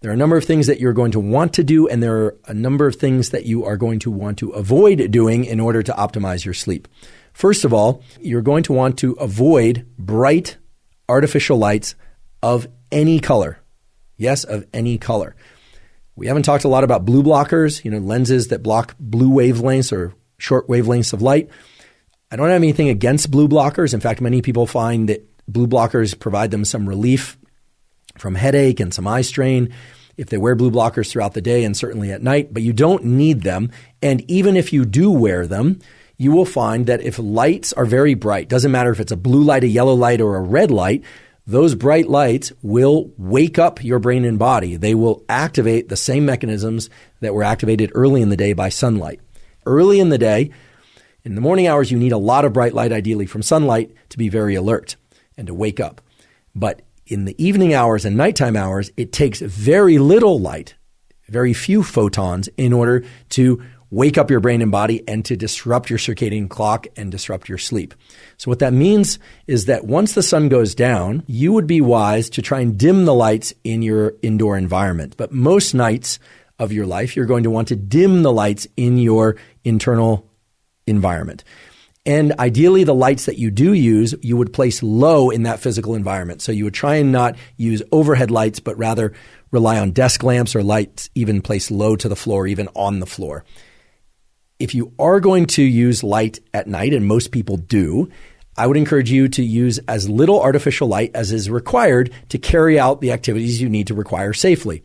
There are a number of things that you're going to want to do, and there are a number of things that you are going to want to avoid doing in order to optimize your sleep. First of all, you're going to want to avoid bright artificial lights of any color. Yes, of any color. We haven't talked a lot about blue blockers, lenses that block blue wavelengths or short wavelengths of light. I don't have anything against blue blockers. In fact, many people find that blue blockers provide them some relief from headache and some eye strain if they wear blue blockers throughout the day and certainly at night, but you don't need them. And even if you do wear them, you will find that if lights are very bright, doesn't matter if it's a blue light, a yellow light, or a red light, those bright lights will wake up your brain and body. They will activate the same mechanisms that were activated early in the day by sunlight. Early in the day, in the morning hours, you need a lot of bright light, ideally from sunlight, to be very alert and to wake up. But in the evening hours and nighttime hours, it takes very little light, very few photons, in order to wake up your brain and body and to disrupt your circadian clock and disrupt your sleep. So what that means is that once the sun goes down, you would be wise to try and dim the lights in your indoor environment. But most nights of your life, you're going to want to dim the lights in your internal environment. And ideally, the lights that you do use, you would place low in that physical environment. So you would try and not use overhead lights, but rather rely on desk lamps or lights even placed low to the floor, even on the floor. If you are going to use light at night, and most people do, I would encourage you to use as little artificial light as is required to carry out the activities you need to require safely.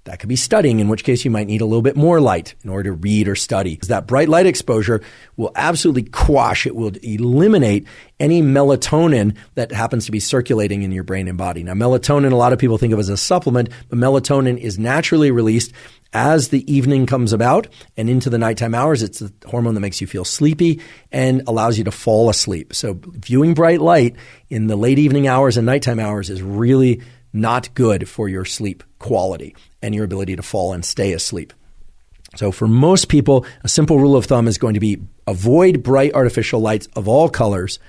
That could be studying, in which case you might need a little bit more light in order to read or study. That bright light exposure will absolutely quash, it will eliminate any melatonin that happens to be circulating in your brain and body. Now, melatonin, a lot of people think of as a supplement, but melatonin is naturally released as the evening comes about and into the nighttime hours. It's the hormone that makes you feel sleepy and allows you to fall asleep. So viewing bright light in the late evening hours and nighttime hours is really not good for your sleep quality and your ability to fall and stay asleep. So for most people, a simple rule of thumb is going to be avoid bright artificial lights of all colors,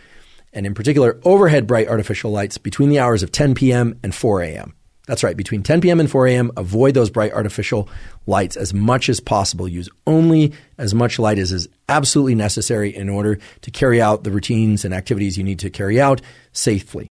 and in particular, overhead bright artificial lights between the hours of 10 p.m. and 4 a.m. That's right, between 10 p.m. and 4 a.m., avoid those bright artificial lights as much as possible. Use only as much light as is absolutely necessary in order to carry out the routines and activities you need to carry out safely.